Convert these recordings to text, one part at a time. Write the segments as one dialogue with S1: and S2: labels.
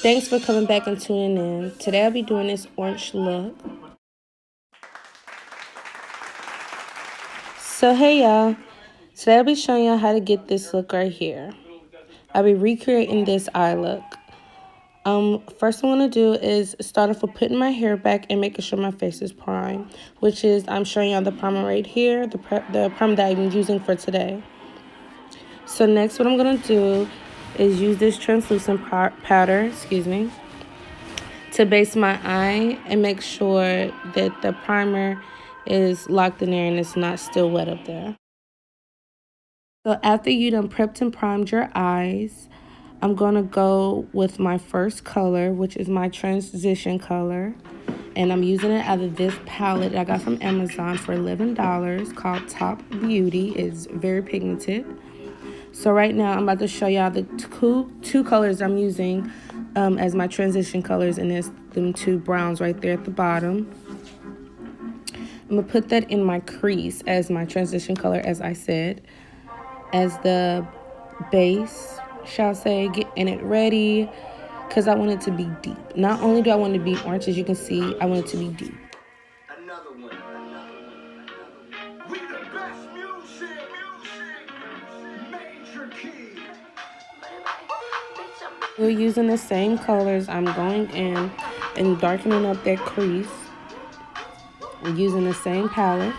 S1: Thanks for coming back and tuning in. Today I'll be doing this orange look. So hey y'all, today I'll be showing y'all how to get this look right here. I'll be recreating this eye look. First I'm going to do is start off with putting my hair back and making sure my face is primed, which is I'm showing y'all the primer right here, the primer that I'm using for today. So next what I'm going to do is use this translucent powder, to base my eye and make sure that the primer is locked in there and it's not still wet up there. So after you done prepped and primed your eyes, I'm going to go with my first color, which is my transition color. And I'm using it out of this palette I got from Amazon for $11 called Top Beauty. It's very pigmented. So right now I'm about to show y'all the two colors I'm using as my transition colors, and it's them two browns right there at the bottom. I'm going to put that in my crease as my transition color, as I said, as the base, shall I say, getting it ready, because I want it to be deep. Not only do I want it to be orange, as you can see, I want it to be deep.
S2: Another one. We the best music. Major key.
S1: We're using the same colors. I'm going in and darkening up that crease. We're using the same palette.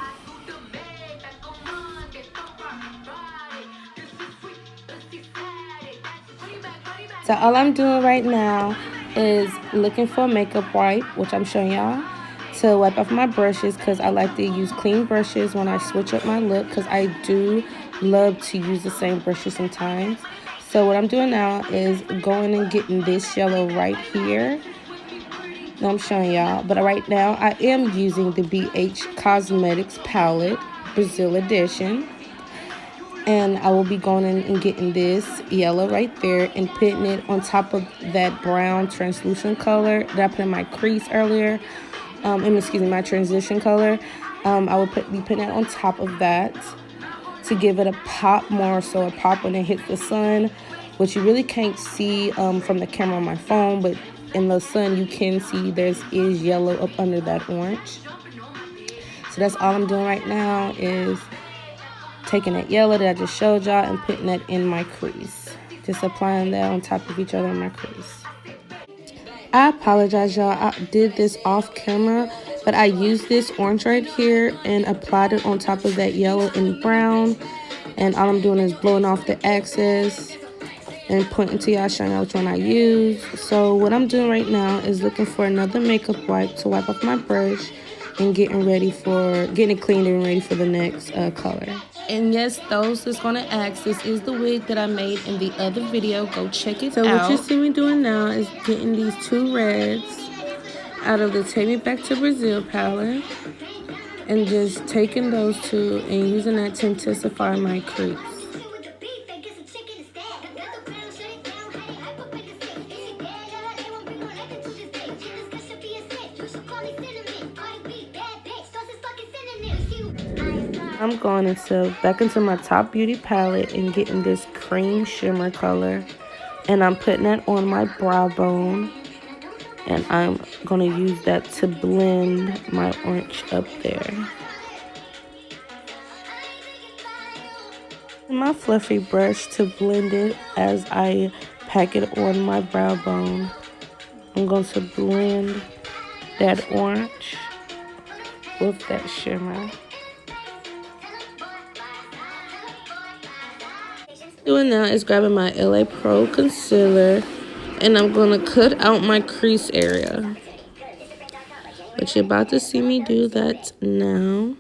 S1: So all I'm doing right now is looking for a makeup wipe, which I'm showing y'all, to wipe off my brushes, because I like to use clean brushes when I switch up my look, because I do love to use the same brushes sometimes. So what I'm doing now is going and getting this yellow right here. Now I'm showing y'all, but right now I am using the BH Cosmetics palette, Brazil edition. And I will be going in and getting this yellow right there and putting it on top of that brown translucent color that I put in my crease earlier. My transition color. I will be putting it on top of that to give it a pop, more so a pop when it hits the sun, which you really can't see from the camera on my phone, but in the sun you can see is yellow up under that orange. So that's all I'm doing right now, is taking that yellow that I just showed y'all and putting that in my crease. Just applying that on top of each other in my crease. I apologize, y'all. I did this off camera, but I used this orange right here and applied it on top of that yellow and brown. And all I'm doing is blowing off the excess and pointing to y'all, showing y'all which one I use. So what I'm doing right now is looking for another makeup wipe to wipe off my brush and getting it cleaned and ready for the next color. And yes, those that's gonna ask, this is the wig that I made in the other video. Go check it out. So what you see me doing now is getting these two reds out of the Take Me Back to Brazil palette and just taking those two and using that to intensify my crease. I'm going back into my Top Beauty palette and getting this cream shimmer color, and I'm putting that on my brow bone, and I'm going to use that to blend my orange up there. My fluffy brush to blend it as I pack it on my brow bone. I'm going to blend that orange with that shimmer. Doing now is grabbing my LA Pro concealer, and I'm going to cut out my crease area. But you're about to see me do that now.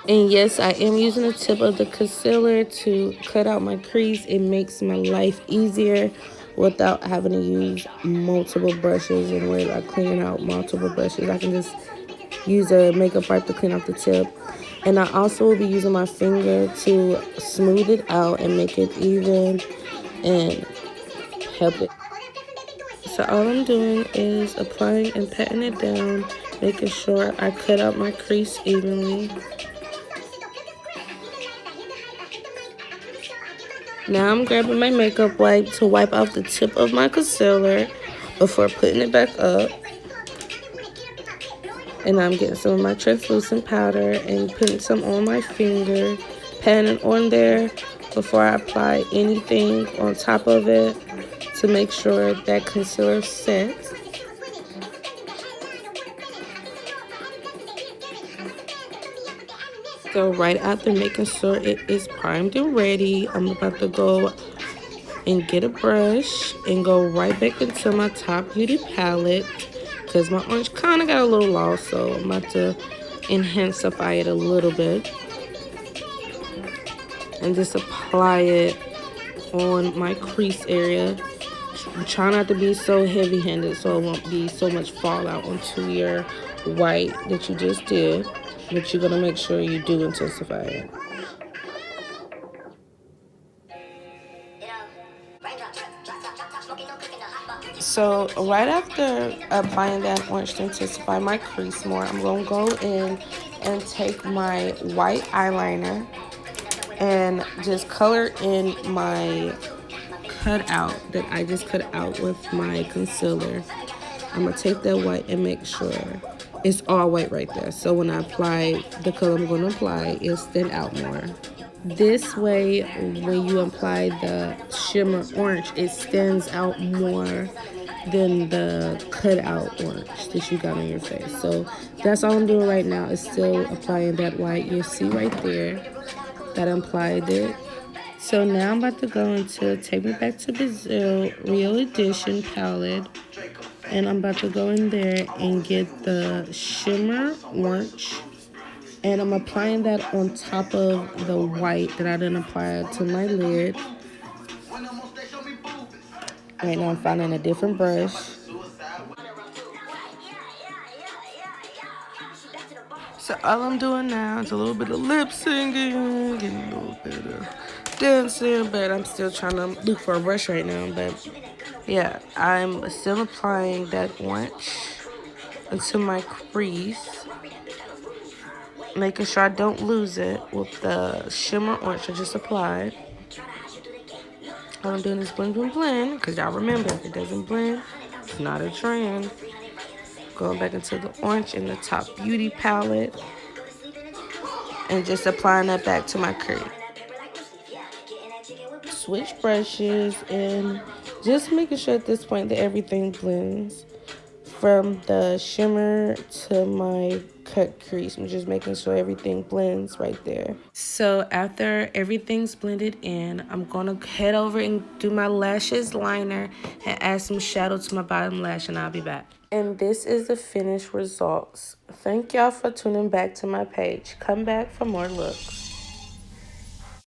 S1: And yes, I am using the tip of the concealer to cut out my crease. It makes my life easier without having to use multiple brushes and worry about cleaning out multiple brushes. I can just use a makeup wipe to clean out the tip. And I also will be using my finger to smooth it out and make it even and help it. So all I'm doing is applying and patting it down, making sure I cut out my crease evenly. Now I'm grabbing my makeup wipe to wipe off the tip of my concealer before putting it back up. And I'm getting some of my translucent powder and putting some on my finger, patting on there before I apply anything on top of it to make sure that concealer sets. So right after making sure it is primed and ready, I'm about to go and get a brush and go right back into my Top Beauty palette because my orange kind of got a little lost, so I'm about to enhancify it a little bit and just apply it on my crease area. Try not to be so heavy-handed so it won't be so much fallout onto your white that you just did, but you're gonna make sure you do intensify it. So right after applying that orange to intensify my crease more, I'm going to go in and take my white eyeliner and just color in my cutout that I just cut out with my concealer. I'm going to take that white and make sure it's all white right there. So when I apply the color I'm going to apply, it'll stand out more. This way, when you apply the shimmer orange, it stands out more than the cut out orange that you got on your face. So that's all I'm doing right now is still applying that white. You'll see right there that I applied it. So now I'm about to go into Take Me Back to Brazil Real Edition palette. And I'm about to go in there and get the shimmer orange. And I'm applying that on top of the white that I didn't apply to my lid. Right now I'm finding a different brush. So all I'm doing now is a little bit of lip singing, getting a little bit of dancing, but I'm still trying to look for a brush right now. But yeah, I'm still applying that orange into my crease, making sure I don't lose it with the shimmer orange I just applied. All I'm doing is blend, blend, blend, because y'all remember, if it doesn't blend, it's not a trend. Going back into the orange in the Top Beauty palette and just applying that back to my crease. Switch brushes and just making sure at this point that everything blends from the shimmer to my cut crease. I'm just making sure everything blends right there. So after everything's blended in, I'm gonna head over and do my lashes liner and add some shadow to my bottom lash, and I'll be back. And this is the finished results. Thank y'all for tuning back to my page. Come back for more looks.